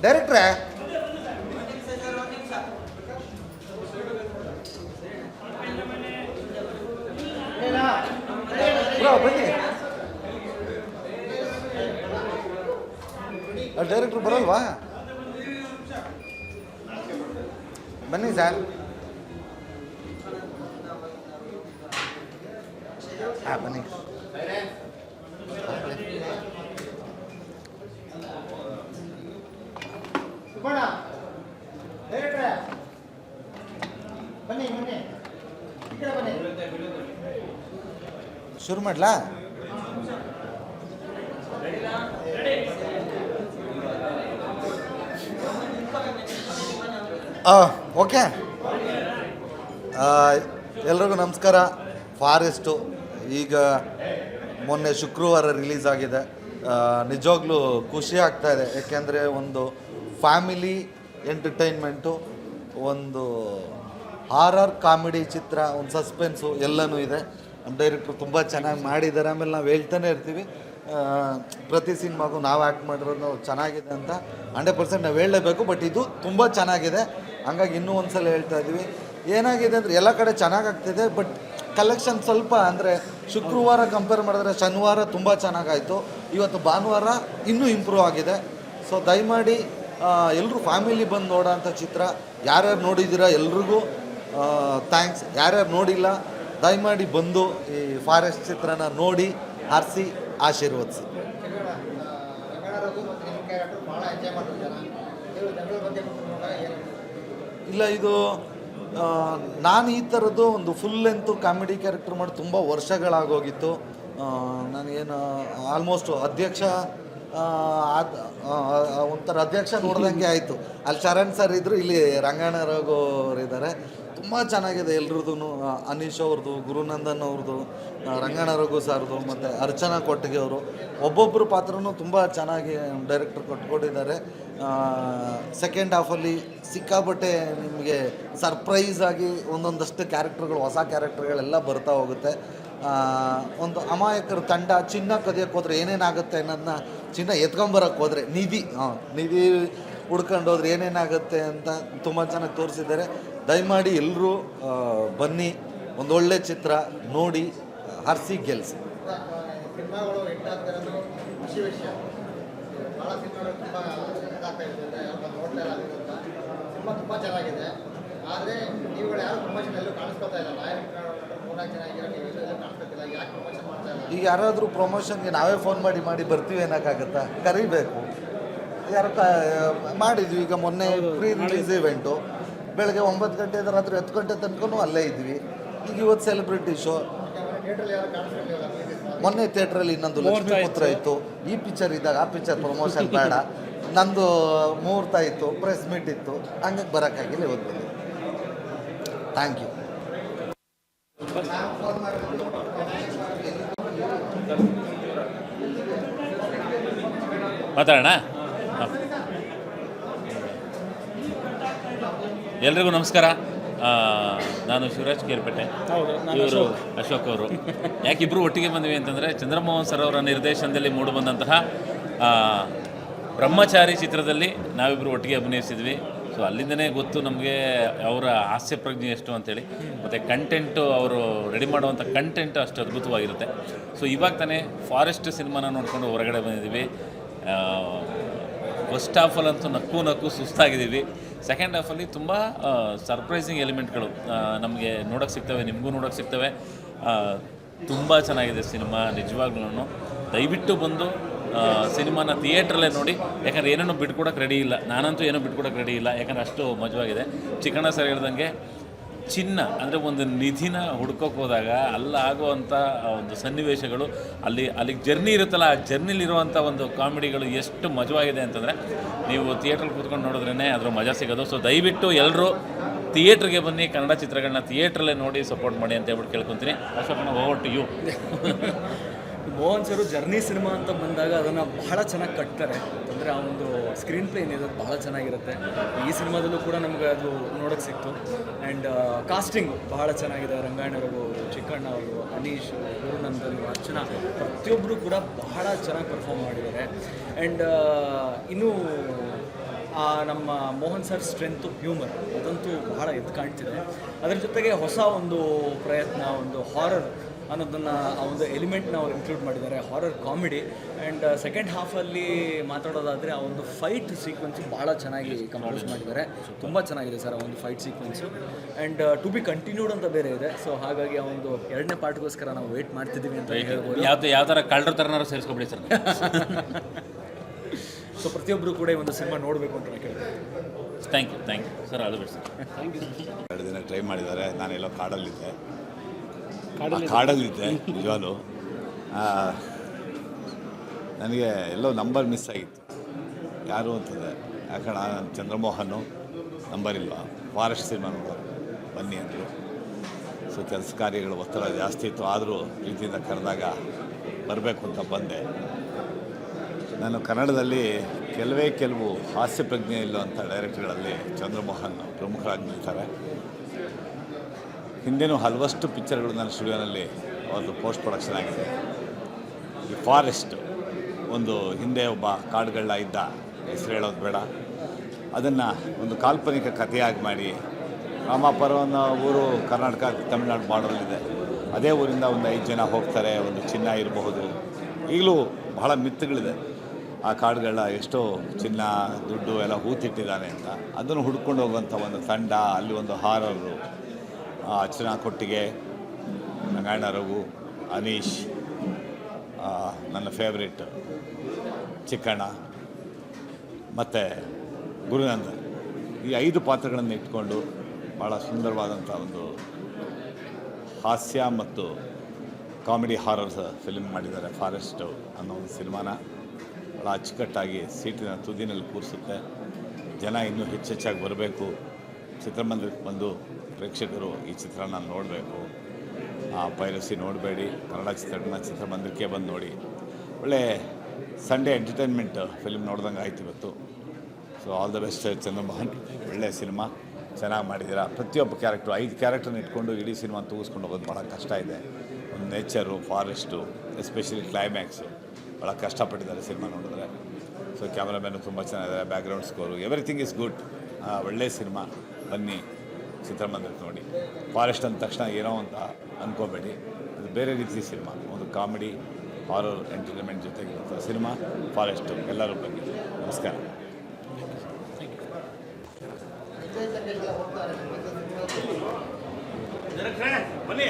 ಡೈರೆಕ್ಟ್ರೇ bro ಬನ್ನಿ. ಡೈರೆಕ್ಟ್ರು ಬರಲ್ವಾ? ಬನ್ನಿ ಸರ್. ಹಾಂ ಬನ್ನಿ. ಶುರು ಮಾಡ್ಲಾ? ಓಕೆ. ಎಲ್ರಿಗೂ ನಮಸ್ಕಾರ. ಫಾರೆಸ್ಟು ಈಗ ಮೊನ್ನೆ ಶುಕ್ರವಾರ ರಿಲೀಸ್ ಆಗಿದೆ. ನಿಜವಾಗ್ಲೂ ಖುಷಿ ಆಗ್ತಾಯಿದೆ. ಯಾಕೆಂದರೆ ಒಂದು ಫ್ಯಾಮಿಲಿ ಎಂಟರ್ಟೈನ್ಮೆಂಟು, ಒಂದು ಹಾರರ್ ಕಾಮಿಡಿ ಚಿತ್ರ, ಒಂದು ಸಸ್ಪೆನ್ಸು ಎಲ್ಲನೂ ಇದೆ. ನಮ್ಮ ಡೈರೆಕ್ಟ್ರು ತುಂಬ ಚೆನ್ನಾಗಿ ಮಾಡಿದ್ದಾರೆ. ಆಮೇಲೆ ನಾವು ಹೇಳ್ತಾನೆ ಇರ್ತೀವಿ ಪ್ರತಿ ಸಿನಿಮಾಗೂ ನಾವು ಆ್ಯಕ್ಟ್ ಮಾಡಿರೋದು ಚೆನ್ನಾಗಿದೆ ಅಂತ 100% ನಾವು ಹೇಳಲೇಬೇಕು. ಬಟ್ ಇದು ತುಂಬ ಚೆನ್ನಾಗಿದೆ. ಹಂಗಾಗಿ ಇನ್ನೂ ಒಂದು ಸಲ ಹೇಳ್ತಾ ಇದ್ದೀವಿ. ಏನಾಗಿದೆ ಅಂದರೆ ಎಲ್ಲ ಕಡೆ ಚೆನ್ನಾಗಾಗ್ತಿದೆ, ಬಟ್ ಕಲೆಕ್ಷನ್ ಸ್ವಲ್ಪ ಅಂದರೆ ಶುಕ್ರವಾರ ಕಂಪೇರ್ ಮಾಡಿದ್ರೆ ಶನಿವಾರ ತುಂಬ ಚೆನ್ನಾಗಾಯಿತು. ಇವತ್ತು ಭಾನುವಾರ ಇನ್ನೂ ಇಂಪ್ರೂವ್ ಆಗಿದೆ. ಸೊ ದಯಮಾಡಿ ಎಲ್ಲರೂ ಫ್ಯಾಮಿಲಿ ಬಂದು ನೋಡೋ ಅಂಥ ಚಿತ್ರ. ಯಾರ್ಯಾರು ನೋಡಿದ್ದೀರಾ ಎಲ್ರಿಗೂ ಥ್ಯಾಂಕ್ಸ್. ಯಾರ್ಯಾರು ನೋಡಿಲ್ಲ ದಯಮಾಡಿ ಬಂದು ಈ ಫಾರೆಸ್ಟ್ ಚಿತ್ರನ ನೋಡಿ ಹರಿಸಿ ಆಶೀರ್ವದಿಸಿ. ಇಲ್ಲ, ಇದು ನಾನು ಈ ಥರದ್ದು ಒಂದು ಫುಲ್ ಲೆಂತು ಕಾಮಿಡಿ ಕ್ಯಾರೆಕ್ಟರ್ ಮಾಡಿ ತುಂಬ ವರ್ಷಗಳಾಗೋಗಿತ್ತು. ನನಗೇನು ಆಲ್ಮೋಸ್ಟ್ ಅಧ್ಯಕ್ಷ ಒಂಥರ ಅಧ್ಯಕ್ಷ ನೋಡ್ದಂಗೆ ಆಯಿತು. ಅಲ್ಲಿ ಶರಣ್ ಸರ್ ಇದ್ದರು, ಇಲ್ಲಿ ರಂಗಣ್ಣ ರಘುವರಿದ್ದಾರೆ. ತುಂಬ ಚೆನ್ನಾಗಿದೆ ಎಲ್ರದ್ದು. ಅನೀಶ್ ಅವ್ರದ್ದು, ಗುರುನಂದನ್ ಅವ್ರದ್ದು, ರಂಗಣ್ಣ ರಘು ಸರ್ದು, ಮತ್ತು ಅರ್ಚನಾ ಕೊಟ್ಟಿಗೆ ಅವರು ಒಬ್ಬೊಬ್ಬರು ಪಾತ್ರನೂ ತುಂಬ ಚೆನ್ನಾಗಿ ಡೈರೆಕ್ಟರ್ ಕೊಟ್ಕೊಟ್ಟಿದ್ದಾರೆ. ಸೆಕೆಂಡ್ ಹಾಫಲ್ಲಿ ಸಿಕ್ಕಾಪಟ್ಟೆ ನಿಮಗೆ ಸರ್ಪ್ರೈಸ್ ಆಗಿ ಒಂದೊಂದಷ್ಟು ಕ್ಯಾರೆಕ್ಟರ್ಗಳು, ಹೊಸ ಕ್ಯಾರೆಕ್ಟರ್ಗಳೆಲ್ಲ ಬರ್ತಾ ಹೋಗುತ್ತೆ. ಒಂದು ಅಮಾಯಕರ ತಂಡ ಚಿನ್ನ ಕದಿಯೋಕ್ಕೆ ಹೋದರೆ ಏನೇನಾಗುತ್ತೆ ಅನ್ನೋದನ್ನ, ಚಿನ್ನ ಎತ್ಕೊಂಬರೋಕ್ಕೆ ಹೋದರೆ ನಿಧಿ ಹುಡ್ಕೊಂಡು ಹೋದ್ರೆ ಏನೇನಾಗುತ್ತೆ ಅಂತ ತುಂಬ ಚೆನ್ನಾಗಿ ತೋರಿಸಿದ್ದಾರೆ. ದಯಮಾಡಿ ಎಲ್ಲರೂ ಬನ್ನಿ, ಒಂದೊಳ್ಳೆ ಚಿತ್ರ ನೋಡಿ ಹರಿಸಿ ಗೆಲ್ಲಿಸಿ. ಈಗ ಯಾರಾದರೂ ಪ್ರಮೋಷನ್ಗೆ ನಾವೇ ಫೋನ್ ಮಾಡಿ ಬರ್ತೀವಿ ಅನ್ನೋಕ್ಕಾಗತ್ತಾ? ಕರಿಬೇಕು. ಯಾರು ಮಾಡಿದ್ವಿ. ಈಗ ಮೊನ್ನೆ ಪ್ರೀ ರಿಲೀಸ್ ಇವೆಂಟು ಬೆಳಗ್ಗೆ 9 ಗಂಟೆ ರಾತ್ರಿ 10 ಗಂಟೆ ತನಕನೂ ಅಲ್ಲೇ ಇದ್ವಿ. ಈಗ ಇವತ್ತು ಸೆಲೆಬ್ರಿಟಿ ಶೋ. ಮೊನ್ನೆ ಥಿಯೇಟ್ರಲ್ಲಿ ಇನ್ನೊಂದು ಲಕ್ಷ್ಮೀಪುತ್ರ ಇತ್ತು. ಈ ಪಿಕ್ಚರ್ ಇದ್ದಾಗ ಆ ಪಿಕ್ಚರ್ ಪ್ರಮೋಷನ್ ಬೇಡ, ನಂದು ಮುಹೂರ್ತ ಇತ್ತು, ಪ್ರೆಸ್ ಮೀಟ್ ಇತ್ತು, ಹಂಗಾಗಿ ಬರೋಕ್ಕಾಗಿಲ್ಲ. ಇವತ್ತು ಬಂದಿದ್ದೆ. Thank you. ಮಾತಾಡೋಣ. ಎಲ್ರಿಗೂ ನಮಸ್ಕಾರ. ನಾನು ಶಿವರಾಜ್ ಕೇರ್ಪೇಟೆ, ಇವರು ಅಶೋಕ್ ಅವರು. ಯಾಕಿಬ್ಬರು ಒಟ್ಟಿಗೆ ಬಂದ್ವಿ ಅಂತಂದರೆ, ಚಂದ್ರಮೋಹನ್ ಸರ್ ಅವರ ನಿರ್ದೇಶನದಲ್ಲಿ ಮೂಡಿಬಂದಂತಹ ಬ್ರಹ್ಮಚಾರಿ ಚಿತ್ರದಲ್ಲಿ ನಾವಿಬ್ಬರು ಒಟ್ಟಿಗೆ ಅಭಿನಯಿಸಿದ್ವಿ. ಸೊ ಅಲ್ಲಿಂದನೇ ಗೊತ್ತು ನಮಗೆ ಅವರ ಹಾಸ್ಯ ಪ್ರಜ್ಞೆ ಎಷ್ಟು ಅಂತೇಳಿ. ಮತ್ತು ಕಂಟೆಂಟು, ಅವರು ರೆಡಿ ಮಾಡುವಂಥ ಕಂಟೆಂಟ್ ಅಷ್ಟು ಅದ್ಭುತವಾಗಿರುತ್ತೆ. ಸೊ ಇವಾಗ ತಾನೇ ಫಾರೆಸ್ಟ್ ಸಿನಿಮಾನ ನೋಡಿಕೊಂಡು ಹೊರಗಡೆ ಬಂದಿದ್ದೀವಿ. ಫಸ್ಟ್ ಹಾಫಲ್ಲಂತೂ ನಕ್ಕು ಸುಸ್ತಾಗಿದ್ದೀವಿ. ಸೆಕೆಂಡ್ ಹಾಫಲ್ಲಿ ತುಂಬ ಸರ್ಪ್ರೈಸಿಂಗ್ ಎಲಿಮೆಂಟ್ಗಳು ನಮಗೆ ನೋಡೋಕ್ಕೆ ಸಿಗ್ತವೆ, ನಿಮಗೂ ನೋಡೋಕ್ಕೆ ಸಿಗ್ತವೆ. ತುಂಬ ಚೆನ್ನಾಗಿದೆ ಸಿನಿಮಾ ನಿಜವಾಗ್ಲೂ. ದಯವಿಟ್ಟು ಬಂದು ಸಿನಿಮಾನ ಥಿಯೇಟ್ರಲ್ಲೇ ನೋಡಿ. ಯಾಕಂದರೆ ಏನೇನೋ ಬಿಟ್ಕೊಡೋಕ್ಕೆ ರೆಡಿ ಇಲ್ಲ, ನಾನಂತೂ ಏನೂ ಬಿಟ್ಕೊಡೋಕ್ಕೆ ರೆಡಿ ಇಲ್ಲ. ಯಾಕಂದರೆ ಅಷ್ಟು ಮಜವಾಗಿದೆ. ಚಿಕ್ಕಣ್ಣ ಸರ್ ಹೇಳ್ದಂಗೆ ಚಿನ್ನ ಅಂದರೆ ಒಂದು ನಿಧಿನ ಹುಡ್ಕೋಕೆ ಹೋದಾಗ ಅಲ್ಲಾಗುವಂಥ ಒಂದು ಸನ್ನಿವೇಶಗಳು, ಅಲ್ಲಿಗೆ ಜರ್ನಿ ಇರುತ್ತಲ್ಲ, ಆ ಜರ್ನಿಲಿರುವಂಥ ಒಂದು ಕಾಮಿಡಿಗಳು ಎಷ್ಟು ಮಜವಾಗಿದೆ ಅಂತಂದರೆ ನೀವು ಥಿಯೇಟ್ರಲ್ಲಿ ಕೂತ್ಕೊಂಡು ನೋಡಿದ್ರೇ ಅದರ ಮಜಾ ಸಿಗೋದು. ಸೊ ದಯವಿಟ್ಟು ಎಲ್ಲರೂ ಥಿಯೇಟ್ರಿಗೆ ಬನ್ನಿ, ಕನ್ನಡ ಚಿತ್ರಗಳನ್ನ ಥಿಯೇಟ್ರಲ್ಲೇ ನೋಡಿ ಸಪೋರ್ಟ್ ಮಾಡಿ ಅಂತ ಹೇಳ್ಬಿಟ್ಟು ಕೇಳ್ಕೊತೀನಿ. ಅಶೋಕಣ್ಣ, over to you. Mohan sir journey cinema ಅಂತ ಬಂದಾಗ ಅದನ್ನು ಬಹಳ ಚೆನ್ನಾಗಿ ಕಟ್ತಾರೆ. ಅಂದರೆ ಆ ಒಂದು ಸ್ಕ್ರೀನ್ ಪ್ಲೇ ಏನಿದೆ ಬಹಳ ಚೆನ್ನಾಗಿರುತ್ತೆ. ಈ ಸಿನಿಮಾದಲ್ಲೂ ಕೂಡ ನಮಗೆ ಅದು ನೋಡೋಕ್ಕೆ ಸಿಕ್ತು. ಆ್ಯಂಡ್ ಕಾಸ್ಟಿಂಗ್ ಬಹಳ ಚೆನ್ನಾಗಿದೆ. ರಂಗಾಯಣರು, ಚಿಕ್ಕಣ್ಣ ಅವರು, ಅನೀಶ್, ಗುರುನಂದನ್, ಅರ್ಚನಾ, ಪ್ರತಿಯೊಬ್ಬರು ಕೂಡ ಬಹಳ ಚೆನ್ನಾಗಿ ಪರ್ಫಾರ್ಮ್ ಮಾಡಿದ್ದಾರೆ. ಆ್ಯಂಡ್ ಇನ್ನೂ ನಮ್ಮ ಮೋಹನ್ ಸರ್ ಸ್ಟ್ರೆಂತು ಹ್ಯೂಮರ್ ಅದಂತೂ ಬಹಳ ಎದ್ದು ಕಾಣ್ತಿದೆ. ಅದರ ಜೊತೆಗೆ ಹೊಸ ಒಂದು ಪ್ರಯತ್ನ, ಒಂದು ಹಾರರ್ ಅನ್ನೋದನ್ನು ಆ ಒಂದು ಎಲಿಮೆಂಟ್ನ ಅವ್ರು ಇನ್ಕ್ಲೂಡ್ ಮಾಡಿದ್ದಾರೆ, ಹಾರರ್ ಕಾಮಿಡಿ. ಆ್ಯಂಡ್ ಸೆಕೆಂಡ್ ಹಾಫಲ್ಲಿ ಮಾತಾಡೋದಾದರೆ ಆ ಒಂದು ಫೈಟ್ ಸೀಕ್ವೆನ್ಸು ಭಾಳ ಚೆನ್ನಾಗಿ ಕಂಪೋಸ್ ಮಾಡಿದ್ದಾರೆ. ತುಂಬ ಚೆನ್ನಾಗಿದೆ ಸರ್ ಆ ಒಂದು fight sequence. And to be continued ಅಂತ ಬೇರೆ ಇದೆ. ಸೊ ಹಾಗಾಗಿ ಆ ಒಂದು 2ನೇ ಪಾರ್ಟ್ಗೋಸ್ಕರ ನಾವು ವೇಟ್ ಮಾಡ್ತಿದ್ದೀವಿ ಅಂತ ಹೇಳ್ಬೋದು. ಯಾವ ಥರ ಕಳ್ಳರ ಥರನಾರು ಸೇರಿಸ್ಕೊಬಿಡಿ ಸರ್. ಸೊ ಪ್ರತಿಯೊಬ್ಬರು ಕೂಡ ಈ ಒಂದು ಸಿನಿಮಾ ನೋಡಬೇಕು ಅಂತ ನಾನು ಕೇಳ್ತೀನಿ. Thank you sir. ಅದು ಬಿಡಿ ಸರ್. 2 ದಿನ ಟ್ರೈ ಮಾಡಿದ್ದಾರೆ. ನಾನೆಲ್ಲೋ ಕಾಡಲ್ಲಿದ್ದೆ ನಿಜವಾಗ್ಲೂ. ನನಗೆ ಎಲ್ಲೋ ನಂಬರ್ ಮಿಸ್ ಆಗಿತ್ತು, ಯಾರು ಅಂತಂದರೆ ಯಾಕಂದ್ರೆ ನಾನು ಚಂದ್ರಮೋಹನು ನಂಬರ್ ಇಲ್ವಾ, ಫಾರೆಸ್ಟ್ ಸಿನಿಮಾ ನೋಡೋರು ಬನ್ನಿ ಅಂದರು. ಸೊ ಕೆಲಸ ಕಾರ್ಯಗಳು ಒತ್ತಡ ಜಾಸ್ತಿ ಇತ್ತು, ಆದರೂ ಪ್ರೀತಿಯಿಂದ ಕರೆದಾಗ ಬರಬೇಕು ಅಂತ ಬಂದೆ. ನಾನು ಕನ್ನಡದಲ್ಲಿ ಕೆಲವು ಹಾಸ್ಯ ಪ್ರಜ್ಞೆ ಇಲ್ಲುವಂಥ ಡೈರೆಕ್ಟರ್ಗಳಲ್ಲಿ ಚಂದ್ರಮೋಹನ್ ಪ್ರಮುಖರಾಗಿ ನಿಲ್ತಾರೆ. ಹಿಂದೆನೂ ಹಲವಷ್ಟು ಪಿಕ್ಚರ್ಗಳು ನನ್ನ ಸ್ಟುಡಿಯೋನಲ್ಲಿ ಒಂದು ಪೋಸ್ಟ್ ಪ್ರೊಡಕ್ಷನ್ ಆಗಿದೆ. ಈ ಫಾರೆಸ್ಟ್ ಒಂದು ಹಿಂದೆ ಒಬ್ಬ ಕಾಡುಗಳ್ಳ ಇದ್ದ, ಹೆಸರು ಹೇಳೋದು ಬೇಡ, ಅದನ್ನು ಒಂದು ಕಾಲ್ಪನಿಕ ಕಥೆಯಾಗಿ ಮಾಡಿ, ರಾಮಾಪುರವನ್ನು ಊರು ಕರ್ನಾಟಕ ತಮಿಳ್ನಾಡು ಬಾರ್ಡರಲ್ಲಿದೆ, ಅದೇ ಊರಿಂದ ಒಂದು 5 ಜನ ಹೋಗ್ತಾರೆ. ಒಂದು ಚಿನ್ನ ಇರಬಹುದು, ಈಗಲೂ ಬಹಳ ಮಿತ್ತುಗಳಿದೆ. ಆ ಕಾಡುಗಳ ಎಷ್ಟೋ ಚಿನ್ನ ದುಡ್ಡು ಎಲ್ಲ ಹೂತಿಟ್ಟಿದ್ದಾನೆ ಅಂತ ಅದನ್ನು ಹುಡ್ಕೊಂಡು ಹೋಗುವಂಥ ಒಂದು ತಂಡ. ಅಲ್ಲಿ ಒಂದು ಹಾರರು, ಅರ್ಚನಾ ಕೊಟ್ಟಿಗೆ, ರಂಗಾಯಣ ರಘು, ಅನೀಶ್, ನನ್ನ ಫೇವ್ರೇಟ್ ಚಿಕ್ಕಣ್ಣ ಮತ್ತು ಗುರುನಂದನ್, ಈ 5 ಪಾತ್ರಗಳನ್ನು ಇಟ್ಕೊಂಡು ಭಾಳ ಸುಂದರವಾದಂಥ ಒಂದು ಹಾಸ್ಯ ಮತ್ತು ಕಾಮಿಡಿ ಹಾರರ್ ಫಿಲ್ಮ್ ಮಾಡಿದ್ದಾರೆ. ಫಾರೆಸ್ಟು ಅನ್ನೋ ಒಂದು ಸಿನಿಮಾನ ಭಾಳ ಅಚ್ಚುಕಟ್ಟಾಗಿ ಸೀಟಿನ ತುದಿನಲ್ಲಿ ಕೂರಿಸುತ್ತೆ. ಜನ ಇನ್ನೂ ಹೆಚ್ಚೆಚ್ಚಾಗಿ ಬರಬೇಕು, ಚಿತ್ರಮಂದಿರಕ್ಕೆ ಬಂದು ಪ್ರೇಕ್ಷಕರು ಈ ಚಿತ್ರನ ನೋಡಬೇಕು. ಪೈರಸಿ ನೋಡಬೇಡಿ, ಕನ್ನಡ ಚಿತ್ರಮಂದಿರಕ್ಕೆ ಬಂದು ನೋಡಿ. ಒಳ್ಳೆ ಸಂಡೇ ಎಂಟರ್ಟೈನ್ಮೆಂಟ್ ಫಿಲ್ಮ್ ನೋಡ್ದಂಗೆ ಆಯ್ತು ಇವತ್ತು. So all the best Chandramohan, ಒಳ್ಳೆಯ ಸಿನಿಮಾ, ಚೆನ್ನಾಗಿ ಮಾಡಿದ್ದೀರಾ. ಪ್ರತಿಯೊಬ್ಬ ಕ್ಯಾರೆಕ್ಟ್ರು 5 ಕ್ಯಾರೆಕ್ಟರ್ನ ಇಟ್ಕೊಂಡು ಇಡೀ ಸಿನಿಮಾ ತೂಗಿಸ್ಕೊಂಡು ಹೋಗೋದು ಭಾಳ ಕಷ್ಟ ಇದೆ. ಒಂದು ನೇಚರು, ಫಾರೆಸ್ಟು, ಎಸ್ಪೆಷಲಿ ಕ್ಲೈಮ್ಯಾಕ್ಸು ಭಾಳ ಕಷ್ಟಪಟ್ಟಿದ್ದಾರೆ ಸಿನಿಮಾ ನೋಡಿದ್ರೆ. ಸೊ ಕ್ಯಾಮ್ರಾಮ್ಯಾನು ತುಂಬ ಚೆನ್ನಾಗಿದ್ದಾರೆ, background score, everything is good. ಒಳ್ಳೆಯ ಸಿನಿಮಾ, ಬನ್ನಿ ಚಿತ್ರಮಂದಿರಕ್ಕೆ ನೋಡಿ. ಫಾರೆಸ್ಟ್ ಅಂದ ತಕ್ಷಣ ಏನೋ ಅಂತ ಅಂದ್ಕೋಬೇಡಿ, ಅದು ಬೇರೆ ರೀತಿ ಸಿನಿಮಾ, ಒಂದು ಕಾಮಿಡಿ ಹಾರರ್ ಎಂಟರ್ಟೈನ್ಮೆಂಟ್ ಜೊತೆಗಿರುವಂಥ ಸಿನಿಮಾ ಫಾರೆಸ್ಟು. ಎಲ್ಲರೂ ಬನ್ನಿ. ನಮಸ್ಕಾರ. ಬನ್ನಿ